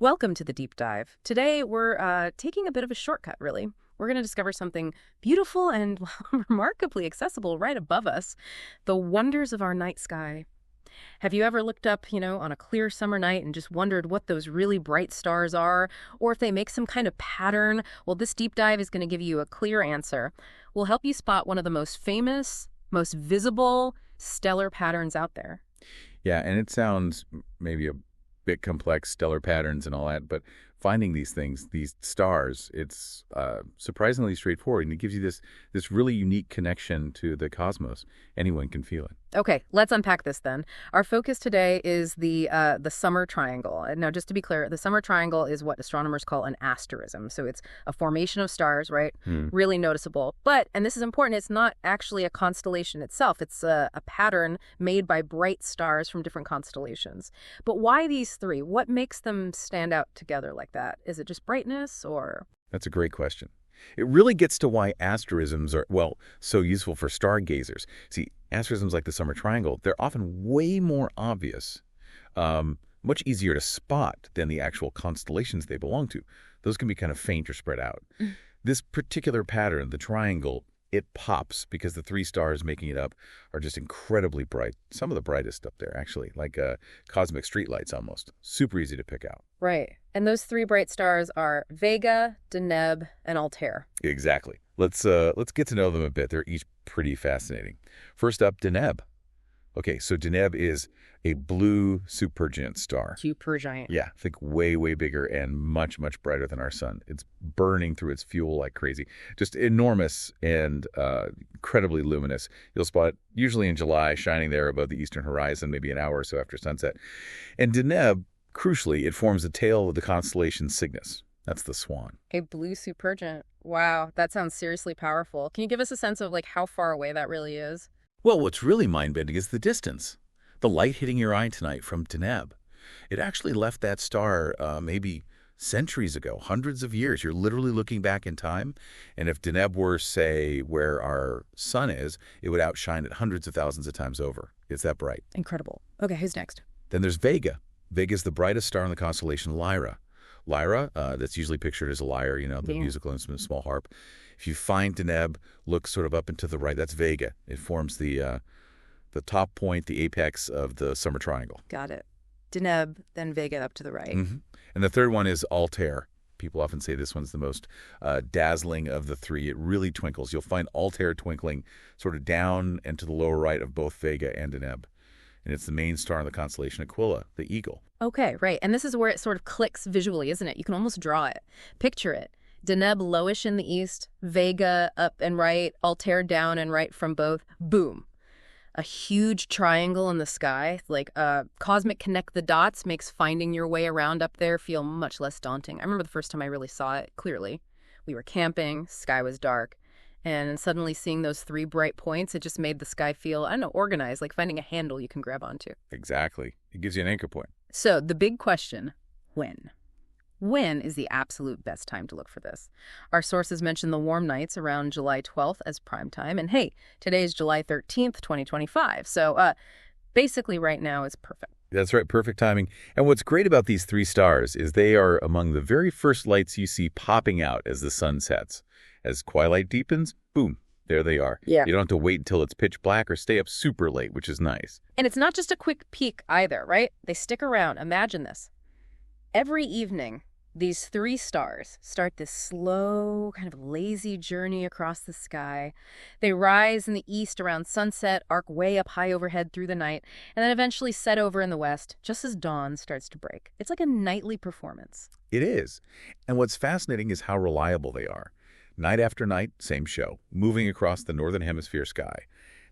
Welcome to the deep dive. Today we're taking a bit of a shortcut, really. We're going to discover something beautiful and remarkably accessible right above us, the wonders of our night sky. Have you ever looked up, on a clear summer night and just wondered what those really bright stars are, or if they make some kind of pattern? Well, this deep dive is going to give you a clear answer. We'll help you spot one of the most famous, most visible stellar patterns out there. Yeah, and it sounds maybe a bit complex, stellar patterns and all that, but finding these things, these stars, it's surprisingly straightforward, and it gives you this really unique connection to the cosmos. Anyone can feel it. Okay, let's unpack this then. Our focus today is the summer triangle. And now, just to be clear, the summer triangle is what astronomers call an asterism. So it's a formation of stars, right? Really noticeable. But, and this is important, it's not actually a constellation itself. It's a pattern made by bright stars from different constellations. But why these three? What makes them stand out together like that? Is it just brightness or? That's a great question. It really gets to why asterisms are, well, so useful for stargazers. See, asterisms like the summer triangle, they're often way more obvious, much easier to spot than the actual constellations they belong to. Those can be kind of faint or spread out. This particular pattern, the triangle, it pops because the three stars making it up are just incredibly bright. Some of the brightest up there, actually, like cosmic streetlights almost. Super easy to pick out. Right. And those three bright stars are Vega, Deneb, and Altair. Exactly. Let's get to know them a bit. They're each pretty fascinating. First up, Deneb. Okay, so Deneb is a blue supergiant star. Supergiant. Yeah, think way, way bigger and much, much brighter than our sun. It's burning through its fuel like crazy. Just enormous and incredibly luminous. You'll spot it usually in July, shining there above the eastern horizon, maybe an hour or so after sunset. And Deneb, crucially, it forms the tail of the constellation Cygnus. That's the swan. A blue supergiant. Wow, that sounds seriously powerful. Can you give us a sense of how far away that really is? Well, what's really mind-bending is the distance. The light hitting your eye tonight from Deneb. It actually left that star maybe centuries ago, hundreds of years. You're literally looking back in time. And if Deneb were, say, where our sun is, it would outshine it hundreds of thousands of times over. It's that bright. Incredible. Okay, who's next? Then there's Vega. Vega is the brightest star in the constellation Lyra. Lyra, that's usually pictured as a lyre, the musical instrument, small harp. If you find Deneb, look sort of up and to the right. That's Vega. It forms the top point, the apex of the summer triangle. Got it. Deneb, then Vega up to the right. And the third one is Altair. People often say this one's the most dazzling of the three. It really twinkles. You'll find Altair twinkling sort of down and to the lower right of both Vega and Deneb. And it's the main star in the constellation Aquila, the eagle. Okay, right. And this is where it sort of clicks visually, isn't it? You can almost draw it. Picture it. Deneb lowish in the east, Vega up and right, Altair down and right from both. Boom. A huge triangle in the sky, like cosmic connect the dots, makes finding your way around up there feel much less daunting. I remember the first time I really saw it clearly. We were camping, sky was dark. And suddenly seeing those three bright points, it just made the sky feel, organized, like finding a handle you can grab onto. Exactly. It gives you an anchor point. So the big question, when? When is the absolute best time to look for this? Our sources mention the warm nights around July 12th as prime time. And hey, today's July 13th, 2025. So basically right now is perfect. That's right, perfect timing. And what's great about these three stars is they are among the very first lights you see popping out as the sun sets. As twilight deepens, boom, there they are. Yeah. You don't have to wait until it's pitch black or stay up super late, which is nice. And it's not just a quick peek either, right? They stick around. Imagine this. Every evening, these three stars start this slow, kind of lazy journey across the sky. They rise in the east around sunset, arc way up high overhead through the night, and then eventually set over in the west just as dawn starts to break. It's like a nightly performance. It is. And what's fascinating is how reliable they are. Night after night, same show, moving across the Northern Hemisphere sky.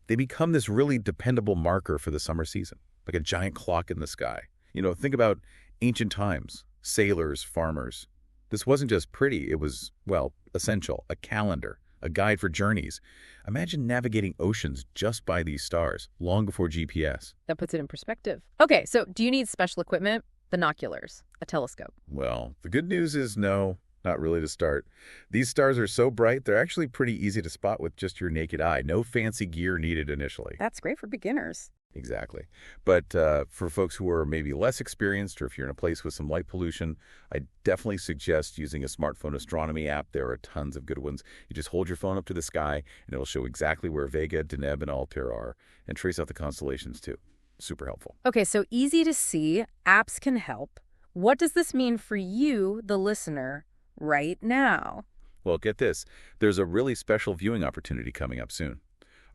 They become this really dependable marker for the summer season, like a giant clock in the sky. Think about ancient times, sailors, farmers. This wasn't just pretty, it was, well, essential, a calendar, a guide for journeys. Imagine navigating oceans just by these stars, long before GPS. That puts it in perspective. Okay, so do you need special equipment? Binoculars, a telescope? Well, the good news is no. Not really to start. These stars are so bright, they're actually pretty easy to spot with just your naked eye. No fancy gear needed initially. That's great for beginners. Exactly. But for folks who are maybe less experienced, or if you're in a place with some light pollution, I definitely suggest using a smartphone astronomy app. There are tons of good ones. You just hold your phone up to the sky, and it'll show exactly where Vega, Deneb, and Altair are, and trace out the constellations too. Super helpful. Okay, so easy to see. Apps can help. What does this mean for you, the listener, right now? Well, get this. There's a really special viewing opportunity coming up soon.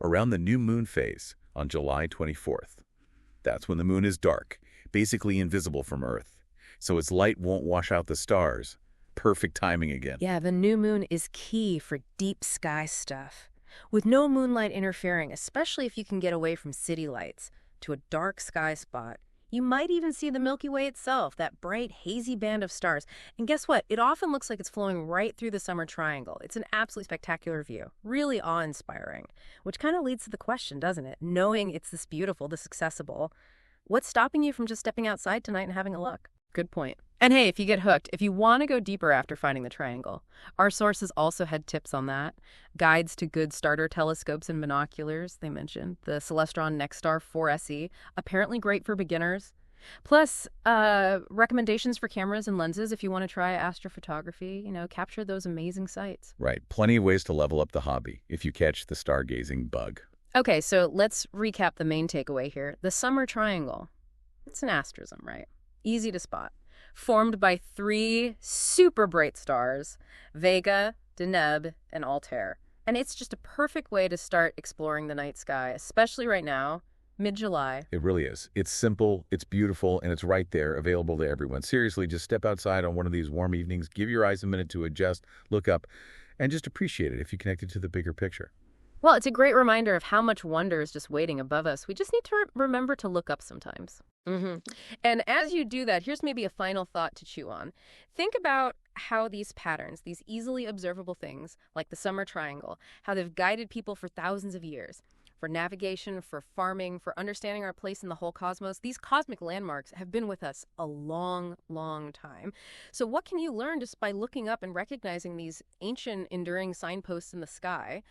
Around the new moon phase on July 24th. That's when the moon is dark, basically invisible from Earth. So its light won't wash out the stars. Perfect timing again. Yeah, the new moon is key for deep sky stuff. With no moonlight interfering, especially if you can get away from city lights to a dark sky spot, you might even see the Milky Way itself, that bright, hazy band of stars. And guess what? It often looks like it's flowing right through the summer triangle. It's an absolutely spectacular view, really awe-inspiring, which kind of leads to the question, doesn't it? Knowing it's this beautiful, this accessible, what's stopping you from just stepping outside tonight and having a look? Good point. And hey, if you get hooked, if you want to go deeper after finding the triangle, our sources also had tips on that. Guides to good starter telescopes and binoculars, they mentioned. The Celestron Nexstar 4SE, apparently great for beginners. Plus, recommendations for cameras and lenses if you want to try astrophotography, capture those amazing sights. Right. Plenty of ways to level up the hobby if you catch the stargazing bug. Okay, so let's recap the main takeaway here. The summer triangle. It's an asterism, right? Easy to spot. Formed by 3 super bright stars, Vega, Deneb, and Altair. And it's just a perfect way to start exploring the night sky, especially right now, mid-July. It really is. It's simple, it's beautiful, and it's right there, available to everyone. Seriously, just step outside on one of these warm evenings, give your eyes a minute to adjust, look up, and just appreciate it if you connect it to the bigger picture. Well, it's a great reminder of how much wonder is just waiting above us. We just need to remember to look up sometimes. And as you do that, here's maybe a final thought to chew on. Think about how these patterns, these easily observable things, like the summer triangle, how they've guided people for thousands of years. For navigation, for farming, for understanding our place in the whole cosmos, these cosmic landmarks have been with us a long, long time. So what can you learn just by looking up and recognizing these ancient, enduring signposts in the sky?